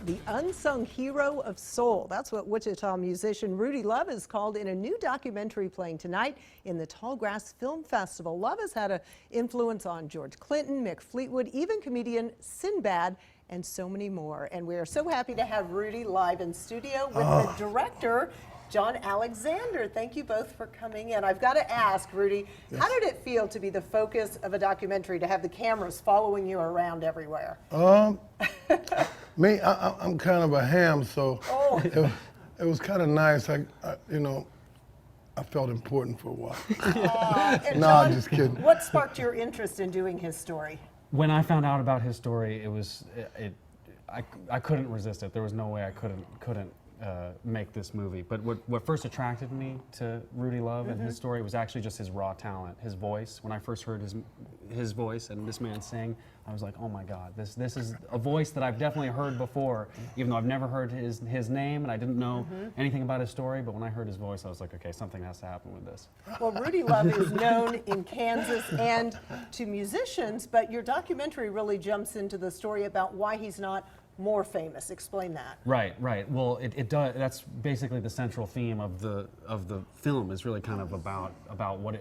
The unsung hero of soul. That's what Wichita musician Rudy Love is called in a new documentary playing tonight in the Tallgrass Film Festival. Love has had an influence on George Clinton, Mick Fleetwood, even comedian Sinbad, and so many more. And we are so happy to have Rudy live in studio with the director, John Alexander. Thank you both for coming in. I've got to ask, Rudy, how did it feel to be the focus of a documentary, to have the cameras following you around everywhere? Me, I'm kind of a ham, so it was kind of nice. I felt important for a while. And No, John, I'm just kidding. what sparked your interest in doing his story? When I found out about his story, I couldn't resist it. There was no way I couldn't make this movie. But what first attracted me to Rudy Love and his story was actually just his raw talent, his voice. When I first heard his voice and this man sing, I was like, oh my God, this is a voice that I've definitely heard before, even though I've never heard his name and I didn't know anything about his story. But when I heard his voice, I was like, okay, something has to happen with this. Well, Rudy Love is known in Kansas and to musicians, but your documentary really jumps into the story about why he's not more famous. Explain that. Right. Well, it does. That's basically the central theme of the film. Is really kind of about what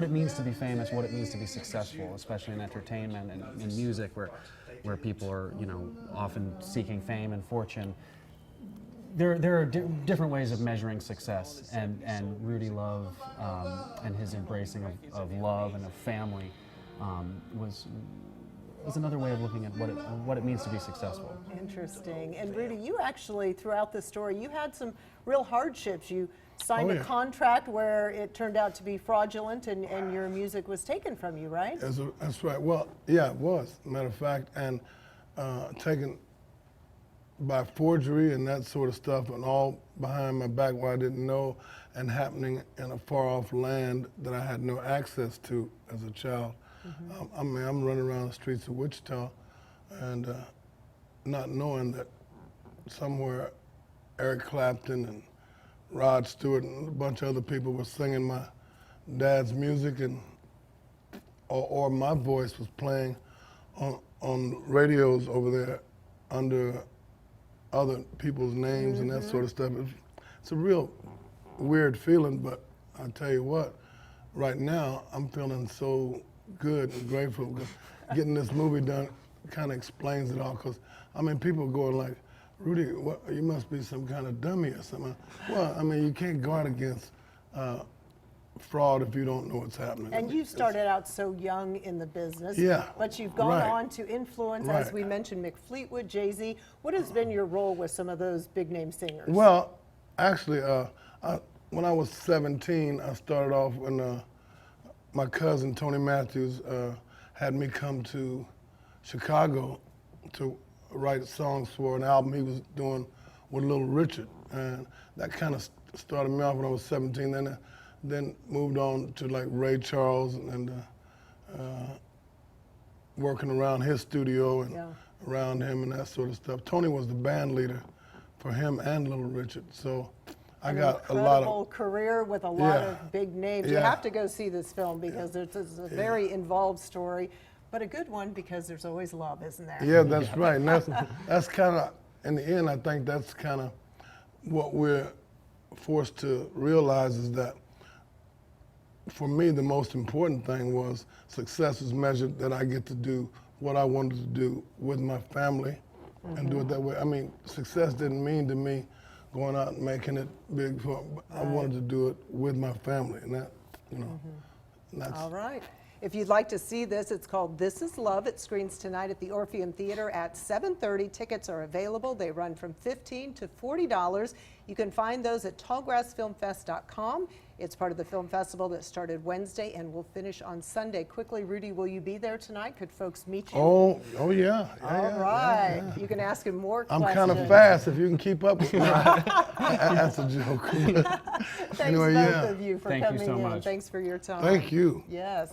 it means to be famous, what it means to be successful, especially in entertainment and in music, where people are often seeking fame and fortune. There are different ways of measuring success, and Rudy Love and his embracing of love and of family was another way of looking at what it means to be successful. Interesting. And Rudy, you actually, throughout the story, you had some real hardships. You signed a contract where it turned out to be fraudulent, and your music was taken from you, right? That's right. Well, yeah, it was, matter of fact, and taken by forgery and that sort of stuff, and all behind my back where I didn't know, and happening in a far-off land that I had no access to as a child. I mean, I'm running around the streets of Wichita and not knowing that somewhere Eric Clapton and Rod Stewart and a bunch of other people were singing my dad's music, and or my voice was playing on radios over there under other people's names and that sort of stuff. It's a real weird feeling, but I tell you what, right now I'm feeling so good and grateful because getting this movie done kind of explains it all. Because I mean, people are going like, Rudy, what, you must be some kind of dummy or something. Well, I mean, you can't guard against fraud if you don't know what's happening. And you started out so young in the business, but you've gone on to influence, as we mentioned, Mick Fleetwood, Jay-Z. What has been your role with some of those big name singers? Well, actually, when I was 17, I started off when my cousin, Tony Matthews, had me come to Chicago to write songs for an album he was doing with Little Richard. And that kind of started me off when I was 17. Then moved on to like Ray Charles and working around his studio and around him and that sort of stuff. Tony was the band leader for him and Little Richard. So I got a lot of career with a lot of big names. You have to go see this film because it's a very involved story, but a good one because there's always love, isn't there? Yeah, that's right. And that's kind of, in the end, I think that's kind of what we're forced to realize, is that for me, the most important thing was success is measured that I get to do what I wanted to do with my family and do it that way. I mean, success didn't mean to me going out and making it big. I wanted to do it with my family, and that, that's... All right. If you'd like to see this, it's called This Is Love. It screens tonight at the Orpheum Theater at 7:30. Tickets are available. They run from $15 to $40. You can find those at tallgrassfilmfest.com. It's part of the film festival that started Wednesday and will finish on Sunday. Quickly, Rudy, will you be there tonight? Could folks meet you? Oh yeah. All right. You can ask him more questions. I'm kind of fast if you can keep up with me. That's a joke. Thanks, both of you, for coming so in. much. Thanks for your time. Thank you. Yes.